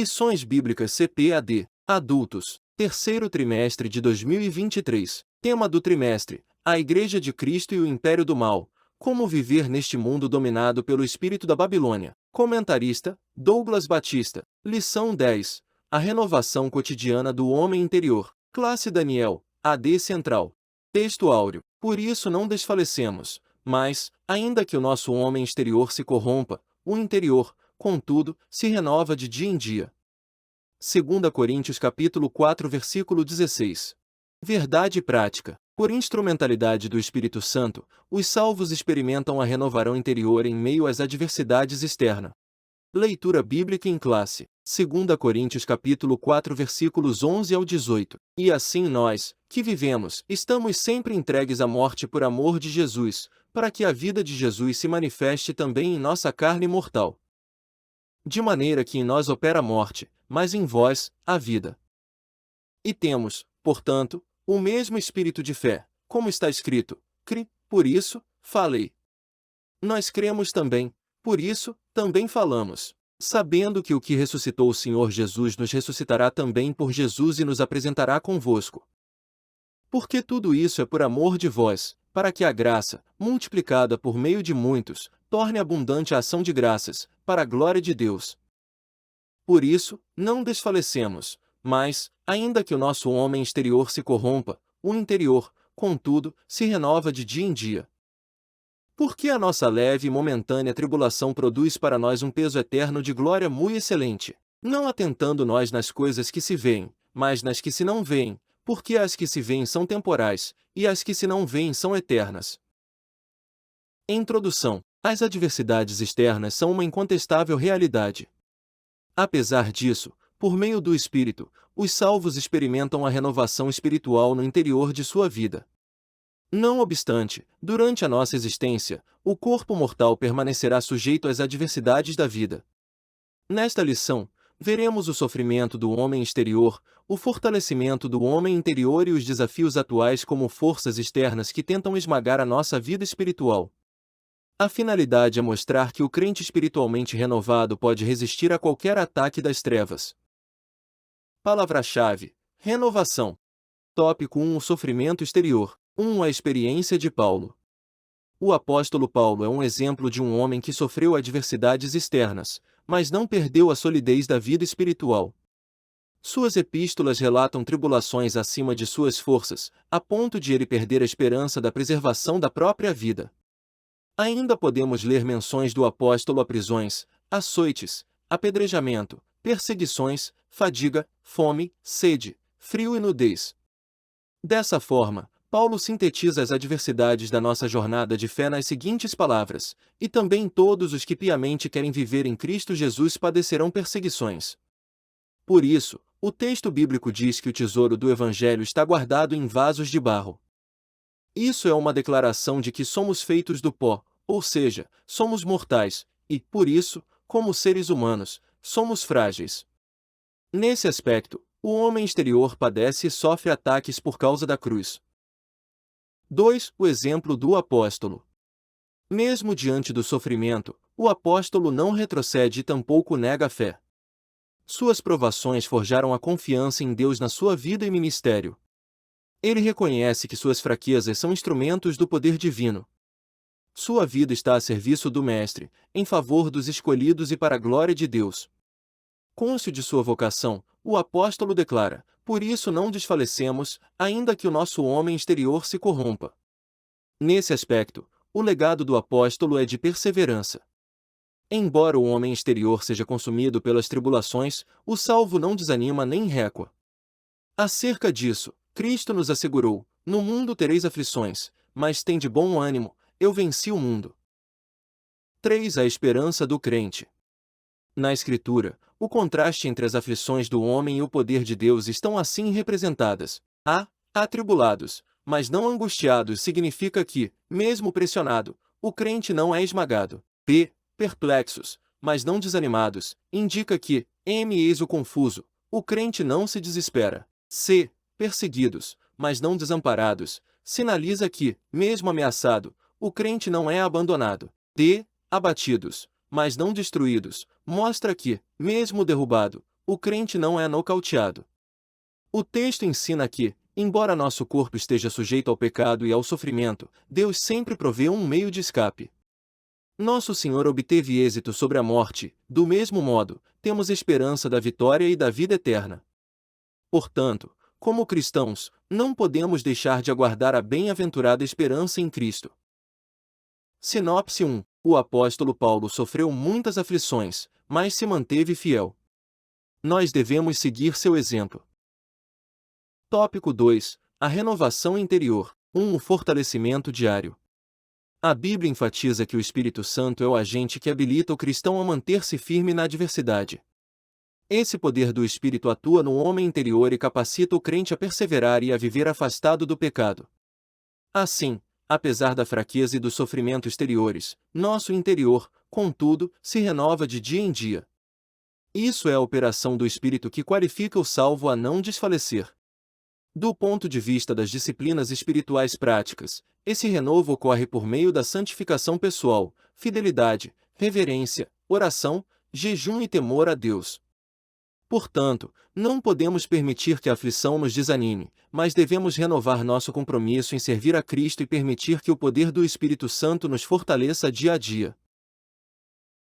Lições Bíblicas CPAD, Adultos, terceiro trimestre de 2023. Tema do trimestre: a Igreja de Cristo e o Império do Mal. Como viver neste mundo dominado pelo espírito da Babilônia. Comentarista: Douglas Batista. Lição 10. A renovação cotidiana do homem interior. Classe Daniel, AD Central. Texto áureo. Por isso não desfalecemos, mas, ainda que o nosso homem exterior se corrompa, o interior, contudo, se renova de dia em dia. 2 Coríntios capítulo 4 versículo 16. Verdade prática. Por instrumentalidade do Espírito Santo, os salvos experimentam a renovação interior em meio às adversidades externas. Leitura bíblica em classe. 2 Coríntios capítulo 4 versículos 11 ao 18. E assim nós, que vivemos, estamos sempre entregues à morte por amor de Jesus, para que a vida de Jesus se manifeste também em nossa carne mortal. De maneira que em nós opera a morte, mas em vós, a vida. E temos, portanto, o mesmo espírito de fé, como está escrito: cri, por isso, falei. Nós cremos também, por isso, também falamos, sabendo que o que ressuscitou o Senhor Jesus nos ressuscitará também por Jesus e nos apresentará convosco. Porque tudo isso é por amor de vós, para que a graça, multiplicada por meio de muitos, torne abundante a ação de graças, para a glória de Deus. Por isso, não desfalecemos, mas, ainda que o nosso homem exterior se corrompa, o interior, contudo, se renova de dia em dia. Porque a nossa leve e momentânea tribulação produz para nós um peso eterno de glória muito excelente, não atentando nós nas coisas que se veem, mas nas que se não veem, porque as que se veem são temporais, e as que se não veem são eternas. Introdução. As adversidades externas são uma incontestável realidade. Apesar disso, por meio do Espírito, os salvos experimentam a renovação espiritual no interior de sua vida. Não obstante, durante a nossa existência, o corpo mortal permanecerá sujeito às adversidades da vida. Nesta lição, veremos o sofrimento do homem exterior, o fortalecimento do homem interior e os desafios atuais como forças externas que tentam esmagar a nossa vida espiritual. A finalidade é mostrar que o crente espiritualmente renovado pode resistir a qualquer ataque das trevas. Palavra-chave: renovação. Tópico 1: o sofrimento exterior. 1. A experiência de Paulo. O apóstolo Paulo é um exemplo de um homem que sofreu adversidades externas, mas não perdeu a solidez da vida espiritual. Suas epístolas relatam tribulações acima de suas forças, a ponto de ele perder a esperança da preservação da própria vida. Ainda podemos ler menções do apóstolo a prisões, açoites, apedrejamento, perseguições, fadiga, fome, sede, frio e nudez. Dessa forma, Paulo sintetiza as adversidades da nossa jornada de fé nas seguintes palavras: e também todos os que piamente querem viver em Cristo Jesus padecerão perseguições. Por isso, o texto bíblico diz que o tesouro do Evangelho está guardado em vasos de barro. Isso é uma declaração de que somos feitos do pó, ou seja, somos mortais, e, por isso, como seres humanos, somos frágeis. Nesse aspecto, o homem exterior padece e sofre ataques por causa da cruz. 2. O exemplo do apóstolo. Mesmo diante do sofrimento, o apóstolo não retrocede e tampouco nega a fé. Suas provações forjaram a confiança em Deus na sua vida e ministério. Ele reconhece que suas fraquezas são instrumentos do poder divino. Sua vida está a serviço do Mestre, em favor dos escolhidos e para a glória de Deus. Cônscio de sua vocação, o apóstolo declara: por isso não desfalecemos, ainda que o nosso homem exterior se corrompa. Nesse aspecto, o legado do apóstolo é de perseverança. Embora o homem exterior seja consumido pelas tribulações, o salvo não desanima nem recua. Acerca disso, Cristo nos assegurou: no mundo tereis aflições, mas tende bom ânimo, eu venci o mundo. 3. A esperança do crente. Na Escritura, o contraste entre as aflições do homem e o poder de Deus estão assim representadas. A. Atribulados, mas não angustiados significa que, mesmo pressionado, o crente não é esmagado. B. Perplexos, mas não desanimados, indica que, eis o confuso, o crente não se desespera. C. Perseguidos, mas não desamparados, sinaliza que, mesmo ameaçado, o crente não é abandonado. D. Abatidos, mas não destruídos, mostra que, mesmo derrubado, o crente não é nocauteado. O texto ensina que, embora nosso corpo esteja sujeito ao pecado e ao sofrimento, Deus sempre provê um meio de escape. Nosso Senhor obteve êxito sobre a morte, do mesmo modo, temos esperança da vitória e da vida eterna. Portanto, como cristãos, não podemos deixar de aguardar a bem-aventurada esperança em Cristo. Sinopse 1. O apóstolo Paulo sofreu muitas aflições, mas se manteve fiel. Nós devemos seguir seu exemplo. Tópico 2. A renovação interior. O fortalecimento diário. A Bíblia enfatiza que o Espírito Santo é o agente que habilita o cristão a manter-se firme na adversidade. Esse poder do Espírito atua no homem interior e capacita o crente a perseverar e a viver afastado do pecado. Assim, apesar da fraqueza e do sofrimento exteriores, nosso interior, contudo, se renova de dia em dia. Isso é a operação do Espírito que qualifica o salvo a não desfalecer. Do ponto de vista das disciplinas espirituais práticas, esse renovo ocorre por meio da santificação pessoal, fidelidade, reverência, oração, jejum e temor a Deus. Portanto, não podemos permitir que a aflição nos desanime, mas devemos renovar nosso compromisso em servir a Cristo e permitir que o poder do Espírito Santo nos fortaleça dia a dia.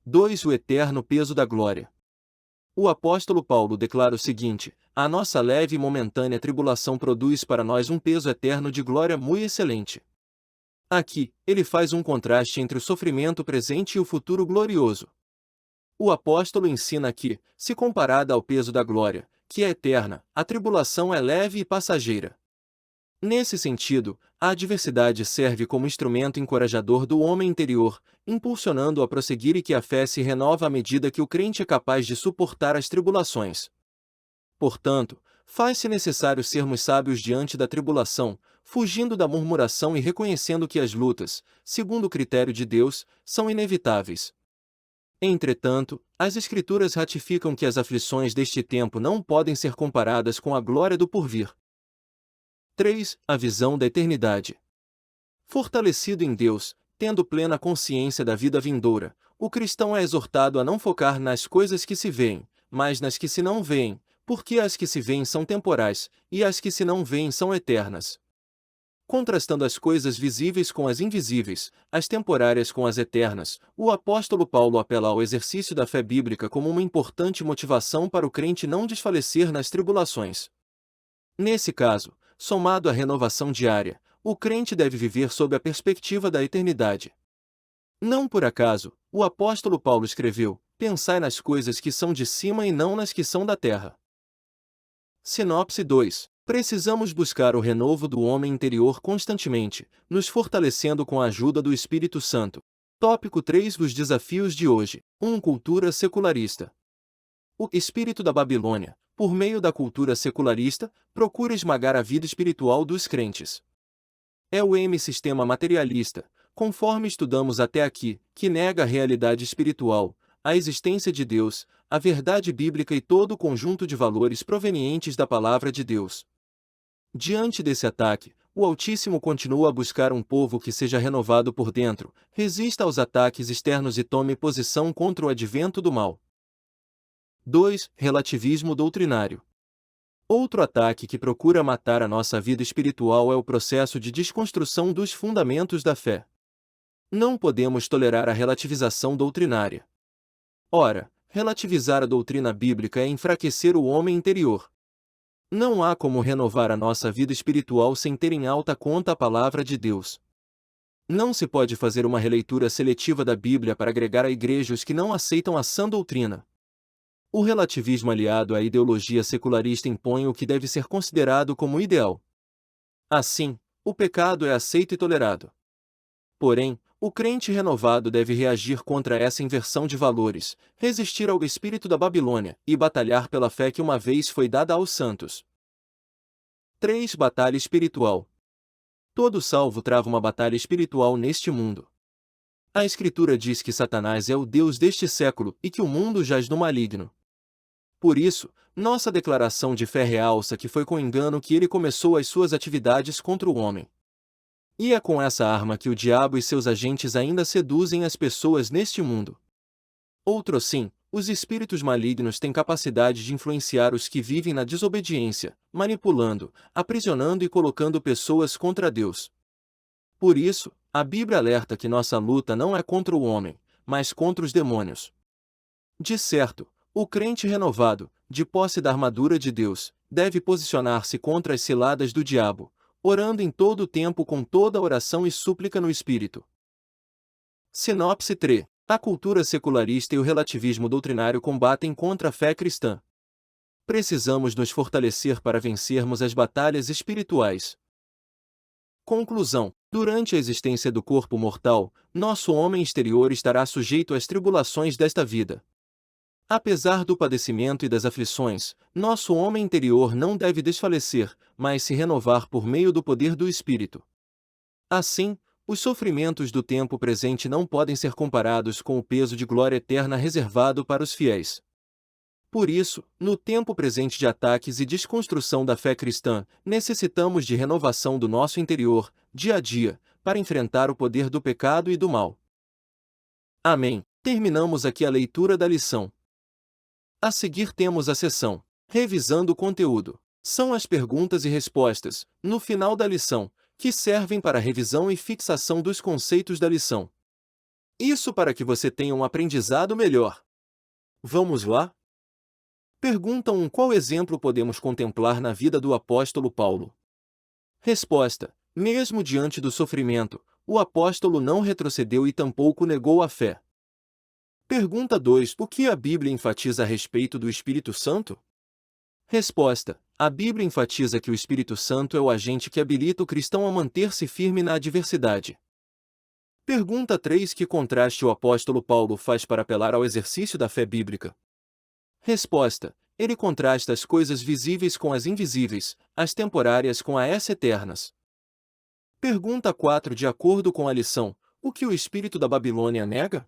2. O eterno peso da glória. O apóstolo Paulo declara o seguinte: a nossa leve e momentânea tribulação produz para nós um peso eterno de glória muito excelente. Aqui, ele faz um contraste entre o sofrimento presente e o futuro glorioso. O apóstolo ensina que, se comparada ao peso da glória, que é eterna, a tribulação é leve e passageira. Nesse sentido, a adversidade serve como instrumento encorajador do homem interior, impulsionando-o a prosseguir, e que a fé se renova à medida que o crente é capaz de suportar as tribulações. Portanto, faz-se necessário sermos sábios diante da tribulação, fugindo da murmuração e reconhecendo que as lutas, segundo o critério de Deus, são inevitáveis. Entretanto, as Escrituras ratificam que as aflições deste tempo não podem ser comparadas com a glória do porvir. 3. A visão da eternidade. Fortalecido em Deus, tendo plena consciência da vida vindoura, o cristão é exortado a não focar nas coisas que se veem, mas nas que se não veem, porque as que se veem são temporais, e as que se não veem são eternas. Contrastando as coisas visíveis com as invisíveis, as temporárias com as eternas, o apóstolo Paulo apela ao exercício da fé bíblica como uma importante motivação para o crente não desfalecer nas tribulações. Nesse caso, somado à renovação diária, o crente deve viver sob a perspectiva da eternidade. Não por acaso, o apóstolo Paulo escreveu: pensai nas coisas que são de cima e não nas que são da terra. Sinopse 2. Precisamos buscar o renovo do homem interior constantemente, nos fortalecendo com a ajuda do Espírito Santo. Tópico 3. Os desafios de hoje. Cultura secularista. O espírito da Babilônia, por meio da cultura secularista, procura esmagar a vida espiritual dos crentes. É o sistema materialista, conforme estudamos até aqui, que nega a realidade espiritual, a existência de Deus, a verdade bíblica e todo o conjunto de valores provenientes da palavra de Deus. Diante desse ataque, o Altíssimo continua a buscar um povo que seja renovado por dentro, resista aos ataques externos e tome posição contra o advento do mal. 2. Relativismo doutrinário. Outro ataque que procura matar a nossa vida espiritual é o processo de desconstrução dos fundamentos da fé. Não podemos tolerar a relativização doutrinária. Ora, relativizar a doutrina bíblica é enfraquecer o homem interior. Não há como renovar a nossa vida espiritual sem ter em alta conta a palavra de Deus. Não se pode fazer uma releitura seletiva da Bíblia para agregar a igreja os que não aceitam a sã doutrina. O relativismo aliado à ideologia secularista impõe o que deve ser considerado como ideal. Assim, o pecado é aceito e tolerado. Porém, o crente renovado deve reagir contra essa inversão de valores, resistir ao espírito da Babilônia e batalhar pela fé que uma vez foi dada aos santos. 3. Batalha espiritual. Todo salvo trava uma batalha espiritual neste mundo. A Escritura diz que Satanás é o Deus deste século e que o mundo jaz no maligno. Por isso, nossa declaração de fé realça que foi com engano que ele começou as suas atividades contra o homem. E é com essa arma que o diabo e seus agentes ainda seduzem as pessoas neste mundo. Outro sim, Os espíritos malignos têm capacidade de influenciar os que vivem na desobediência, manipulando, aprisionando e colocando pessoas contra Deus. Por isso, a Bíblia alerta que nossa luta não é contra o homem, mas contra os demônios. De certo, o crente renovado, de posse da armadura de Deus, deve posicionar-se contra as ciladas do diabo, orando em todo o tempo com toda oração e súplica no Espírito. Sinopse 3. A cultura secularista e o relativismo doutrinário combatem contra a fé cristã. Precisamos nos fortalecer para vencermos as batalhas espirituais. Conclusão: durante a existência do corpo mortal, nosso homem exterior estará sujeito às tribulações desta vida. Apesar do padecimento e das aflições, nosso homem interior não deve desfalecer, mas se renovar por meio do poder do Espírito. Assim, os sofrimentos do tempo presente não podem ser comparados com o peso de glória eterna reservado para os fiéis. Por isso, no tempo presente de ataques e desconstrução da fé cristã, necessitamos de renovação do nosso interior, dia a dia, para enfrentar o poder do pecado e do mal. Amém. Terminamos aqui a leitura da lição. A seguir temos a seção Revisando o conteúdo. São as perguntas e respostas, no final da lição, que servem para a revisão e fixação dos conceitos da lição. Isso para que você tenha um aprendizado melhor. Vamos lá? Pergunta 1. Qual exemplo podemos contemplar na vida do apóstolo Paulo? Resposta: mesmo diante do sofrimento, o apóstolo não retrocedeu e tampouco negou a fé. Pergunta 2. O que a Bíblia enfatiza a respeito do Espírito Santo? Resposta: a Bíblia enfatiza que o Espírito Santo é o agente que habilita o cristão a manter-se firme na adversidade. Pergunta 3. Que contraste o apóstolo Paulo faz para apelar ao exercício da fé bíblica? Resposta: ele contrasta as coisas visíveis com as invisíveis, as temporárias com as eternas. Pergunta 4. De acordo com a lição, o que o espírito da Babilônia nega?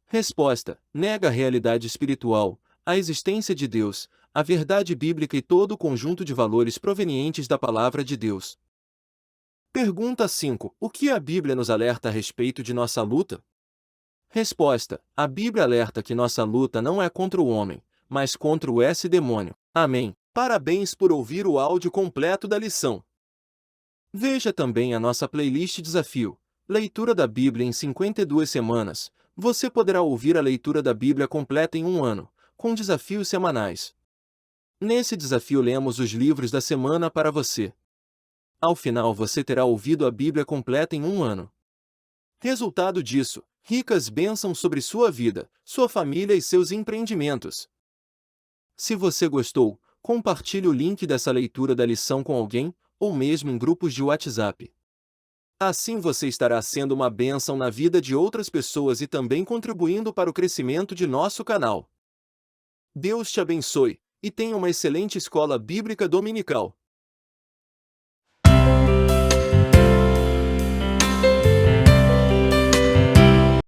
Resposta: nega a realidade espiritual, a existência de Deus, a verdade bíblica e todo o conjunto de valores provenientes da palavra de Deus. Pergunta 5. O que a Bíblia nos alerta a respeito de nossa luta? Resposta: a Bíblia alerta que nossa luta não é contra o homem, mas contra o demônio. Amém. Parabéns por ouvir o áudio completo da lição. Veja também a nossa playlist Desafio, Leitura da Bíblia em 52 semanas. Você poderá ouvir a leitura da Bíblia completa em um ano, com desafios semanais. Nesse desafio lemos os livros da semana para você. Ao final você terá ouvido a Bíblia completa em um ano. Resultado disso, ricas bênçãos sobre sua vida, sua família e seus empreendimentos. Se você gostou, compartilhe o link dessa leitura da lição com alguém, ou mesmo em grupos de WhatsApp. Assim você estará sendo uma bênção na vida de outras pessoas e também contribuindo para o crescimento de nosso canal. Deus te abençoe, e tenha uma excelente escola bíblica dominical.